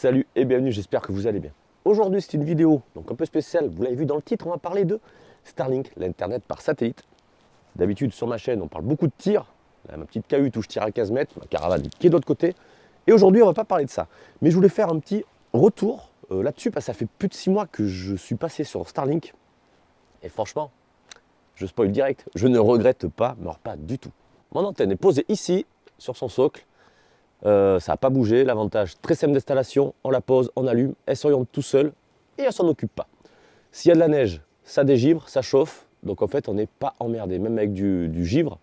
Salut et bienvenue, j'espère que vous allez bien. Aujourd'hui c'est une vidéo donc un peu spéciale, vous l'avez vu dans le titre, on va parler de Starlink, l'internet par satellite. D'habitude sur ma chaîne on parle beaucoup de tir, là, ma petite cahute où je tire à 15 mètres, ma caravane qui est de l'autre côté. Et aujourd'hui on va pas parler de ça, mais je voulais faire un petit retour là-dessus parce que ça fait plus de 6 mois que je suis passé sur Starlink. Et franchement, je spoil direct, je ne regrette pas, mais alors pas du tout. Mon antenne est posée ici, sur son socle. Ça n'a pas bougé, l'avantage très simple d'installation, on la pose, on allume, elle s'oriente tout seul et elle s'en occupe pas. S'il y a de la neige, ça dégivre, ça chauffe, donc en fait on n'est pas emmerdé, même avec du givre,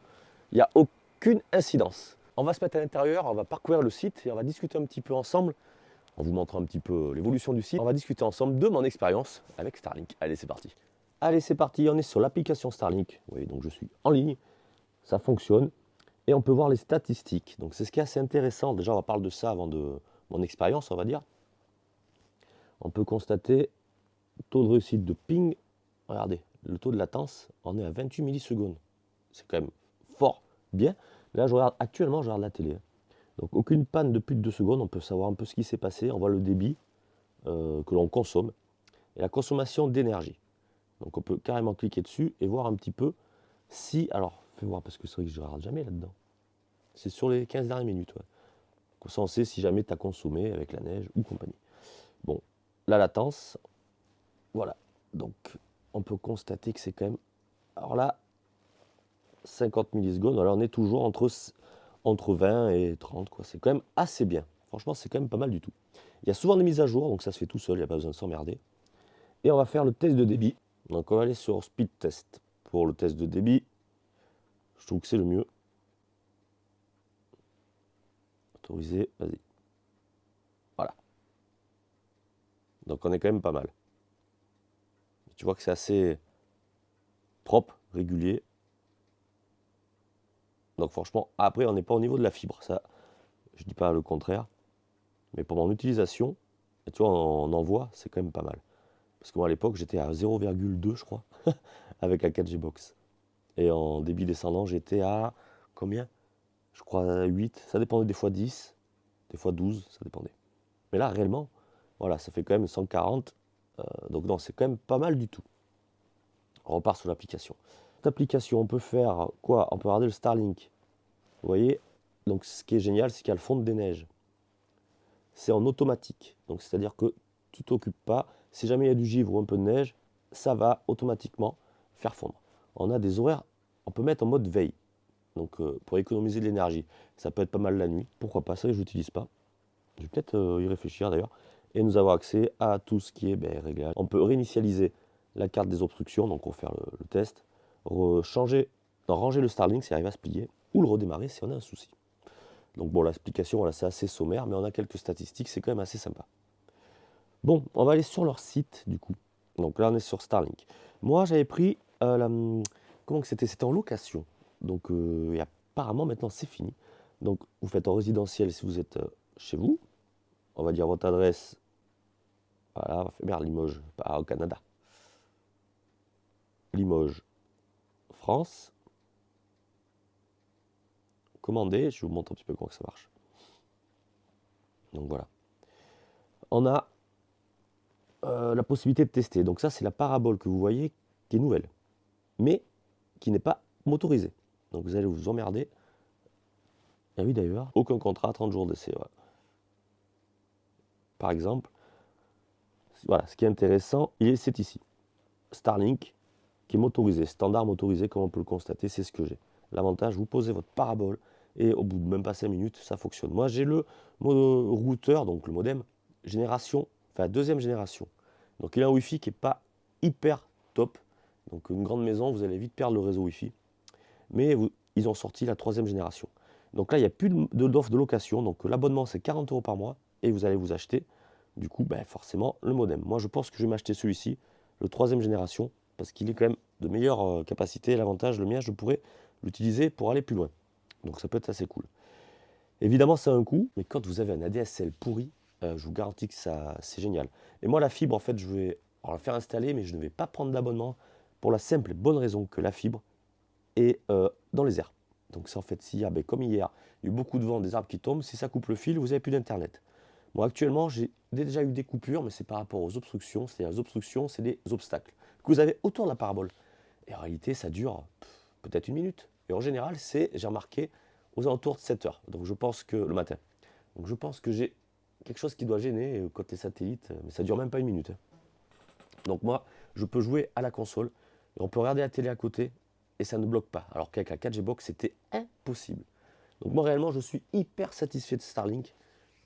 il n'y a aucune incidence. On va se mettre à l'intérieur, on va parcourir le site et on va discuter un petit peu ensemble, en vous montrant un petit peu l'évolution du site, on va discuter ensemble de mon expérience avec Starlink. Allez c'est parti. Allez c'est parti, on est sur l'application Starlink, oui donc je suis en ligne, ça fonctionne. Et on peut voir les statistiques. Donc c'est ce qui est assez intéressant. Déjà, on va parler de ça avant de mon expérience, on va dire. On peut constater taux de réussite de ping. Regardez, le taux de latence, on est à 28 millisecondes. C'est quand même fort bien. Là, actuellement, je regarde la télé. Donc aucune panne de plus de 2 secondes. On peut savoir un peu ce qui s'est passé. On voit le débit que l'on consomme et la consommation d'énergie. Donc on peut carrément cliquer dessus et voir un petit peu si... Alors, fais voir parce que c'est vrai que je ne regarde jamais là-dedans. C'est sur les 15 dernières minutes. Ouais. Comme ça, on sait si jamais tu as consommé avec la neige ou compagnie. Bon, la latence, voilà. Donc, on peut constater que c'est quand même... Alors là, 50 millisecondes. Alors, on est toujours entre 20 et 30. C'est quand même assez bien. Franchement, c'est quand même pas mal du tout. Il y a souvent des mises à jour, donc ça se fait tout seul. Il n'y a pas besoin de s'emmerder. Et on va faire le test de débit. Donc, on va aller sur Speed Test. Pour le test de débit, je trouve que c'est le mieux. Autorisé, vas-y. Voilà. Donc on est quand même pas mal. Tu vois que c'est assez propre, régulier. Donc franchement, après on n'est pas au niveau de la fibre, ça, je dis pas le contraire. Mais pour mon utilisation, tu vois, en envoi, c'est quand même pas mal. Parce que moi à l'époque j'étais à 0,2 je crois, avec la 4G Box. Et en débit descendant j'étais à combien? Je crois à 8, ça dépendait des fois 10, des fois 12, ça dépendait. Mais là réellement, voilà, ça fait quand même 140. Donc non, c'est quand même pas mal du tout. On repart sur l'application. Cette application, on peut faire quoi? On peut regarder le Starlink. Vous voyez? Donc ce qui est génial, c'est qu'il y a le fond des neiges. C'est en automatique. Donc c'est-à-dire que tu t'occupes pas. Si jamais il y a du givre ou un peu de neige, ça va automatiquement faire fondre. On a des horaires, on peut mettre en mode veille. Donc pour économiser de l'énergie. Ça peut être pas mal la nuit. Pourquoi pas? Ça, je n'utilise pas. Je vais peut-être y réfléchir d'ailleurs. Et nous avons accès à tout ce qui est réglage. On peut réinitialiser la carte des obstructions, donc on va faire le test. Ranger le Starlink si il arrive à se plier, ou le redémarrer si on a un souci. Donc bon, l'explication, voilà, c'est assez sommaire, mais on a quelques statistiques, c'est quand même assez sympa. Bon, on va aller sur leur site, du coup. Donc là, on est sur Starlink. Moi, j'avais pris comment que c'était? C'était en location. Donc, et apparemment, maintenant, c'est fini. Donc, vous faites en résidentiel si vous êtes chez vous. On va dire votre adresse. Voilà, on va faire Limoges, pas au Canada. Limoges, France. Commander, je vous montre un petit peu comment ça marche. Donc voilà. On a la possibilité de tester. Donc ça, c'est la parabole que vous voyez qui est nouvelle, mais qui n'est pas motorisée. Donc vous allez vous emmerder. Ah oui d'ailleurs, aucun contrat, 30 jours d'essai. Voilà. Par exemple, voilà, ce qui est intéressant, c'est ici. Starlink, qui est motorisé, standard motorisé, comme on peut le constater, c'est ce que j'ai. L'avantage, vous posez votre parabole, et au bout de même pas 5 minutes, ça fonctionne. Moi, j'ai le routeur, donc le modem, deuxième génération. Donc il a un Wi-Fi qui n'est pas hyper top. Donc une grande maison, vous allez vite perdre le réseau Wi-Fi. Mais ils ont sorti la 3e génération. Donc là, il n'y a plus d'offre de location. Donc l'abonnement, c'est 40 € par mois. Et vous allez vous acheter, du coup, forcément, le modem. Moi, je pense que je vais m'acheter celui-ci, le 3e génération, parce qu'il est quand même de meilleure capacité. L'avantage, le mien, je pourrais l'utiliser pour aller plus loin. Donc ça peut être assez cool. Évidemment, ça a un coût, mais quand vous avez un ADSL pourri, je vous garantis que c'est génial. Et moi, la fibre, en fait, je vais la faire installer, mais je ne vais pas prendre d'abonnement pour la simple et bonne raison que la fibre est dans les airs. Donc ça, en fait, s'il y a, comme hier, il y a eu beaucoup de vent, des arbres qui tombent, si ça coupe le fil, vous n'avez plus d'internet. Bon, actuellement, j'ai déjà eu des coupures, mais c'est par rapport aux obstructions. C'est-à-dire les obstructions, c'est des obstacles que vous avez autour de la parabole. Et en réalité, ça dure peut-être 1 minute. Et en général, j'ai remarqué, aux alentours de 7 heures. Donc je pense que le matin. Donc je pense que j'ai quelque chose qui doit gêner côté satellite, mais ça dure même pas 1 minute. Donc moi, je peux jouer à la console, et on peut regarder la télé à côté, et ça ne bloque pas. Alors qu'avec la 4G Box, c'était impossible. Donc moi, réellement, je suis hyper satisfait de Starlink,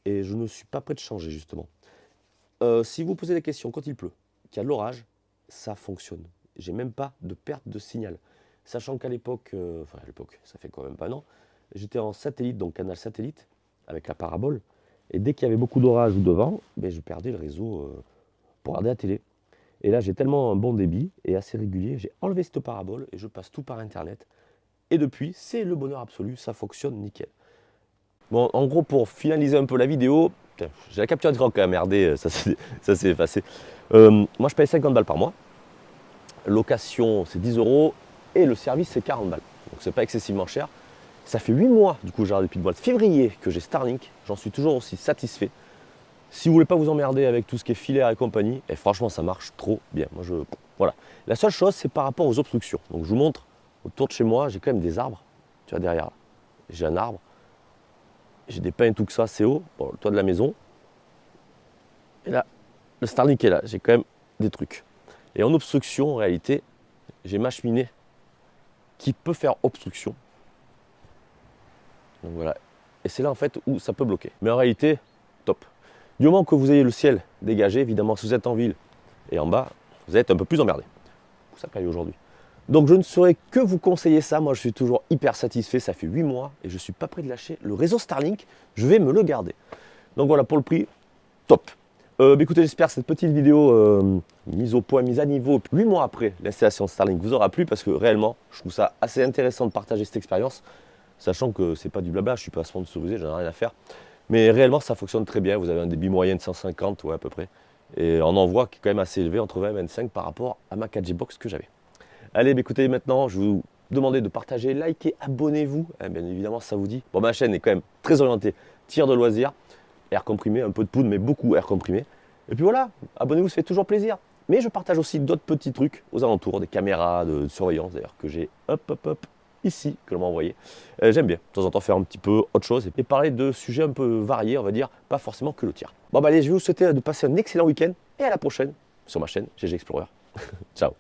et je ne suis pas prêt de changer, justement. Si vous posez des questions quand il pleut, qu'il y a de l'orage, ça fonctionne. J'ai même pas de perte de signal. Sachant qu'à l'époque, enfin à l'époque, ça fait quand même pas un an, j'étais en satellite, donc canal satellite, avec la parabole, et dès qu'il y avait beaucoup d'orage ou de vent, ben, je perdais le réseau pour regarder la télé. Et là, j'ai tellement un bon débit et assez régulier, j'ai enlevé cette parabole et je passe tout par Internet. Et depuis, c'est le bonheur absolu, ça fonctionne nickel. Bon, en gros, pour finaliser un peu la vidéo, j'ai la capture d'écran quand même, merdé, ça s'est effacé. Moi, je paye 50 balles par mois. Location, c'est 10 euros et le service, c'est 40 balles. Donc, c'est pas excessivement cher. Ça fait 8 mois, du coup, j'ai depuis le mois de février que j'ai Starlink. J'en suis toujours aussi satisfait. Si vous voulez pas vous emmerder avec tout ce qui est filaire et compagnie, et franchement, ça marche trop bien. Moi, voilà. La seule chose, c'est par rapport aux obstructions. Donc, je vous montre, autour de chez moi, j'ai quand même des arbres. Tu vois, derrière, j'ai un arbre. J'ai des pins et tout que ça, assez haut, bon, le toit de la maison. Et là, le Starlink est là, j'ai quand même des trucs. Et en obstruction, en réalité, j'ai ma cheminée qui peut faire obstruction. Donc voilà. Et c'est là en fait où ça peut bloquer. Mais en réalité, top. Du moment que vous ayez le ciel dégagé, évidemment, si vous êtes en ville et en bas, vous êtes un peu plus emmerdé. Ça caille aujourd'hui. Donc je ne saurais que vous conseiller ça. Moi, je suis toujours hyper satisfait. Ça fait 8 mois et je ne suis pas prêt de lâcher le réseau Starlink. Je vais me le garder. Donc voilà, pour le prix, top. Écoutez, j'espère que cette petite vidéo mise au point, mise à niveau, 8 mois après l'installation de Starlink vous aura plu parce que réellement, je trouve ça assez intéressant de partager cette expérience, sachant que c'est pas du blabla, je ne suis pas sponsorisé, j'en ai rien à faire. Mais réellement, ça fonctionne très bien. Vous avez un débit moyen de 150, ouais, à peu près. Et un envoi qui est quand même assez élevé, entre 20 et 25 par rapport à ma 4G Box que j'avais. Allez, écoutez, maintenant, je vais vous demander de partager, liker, abonnez-vous. Bien évidemment, ça vous dit. Bon, ma chaîne est quand même très orientée tir de loisirs, air comprimé, un peu de poudre, mais beaucoup air comprimé. Et puis voilà, abonnez-vous, ça fait toujours plaisir. Mais je partage aussi d'autres petits trucs aux alentours, des caméras de surveillance d'ailleurs, que j'ai ici, que l'on m'a envoyé. J'aime bien, de temps en temps, faire un petit peu autre chose et parler de sujets un peu variés, on va dire, pas forcément que le tir. Bon, allez, je vais vous souhaiter de passer un excellent week-end et à la prochaine sur ma chaîne GG Explorer. Ciao.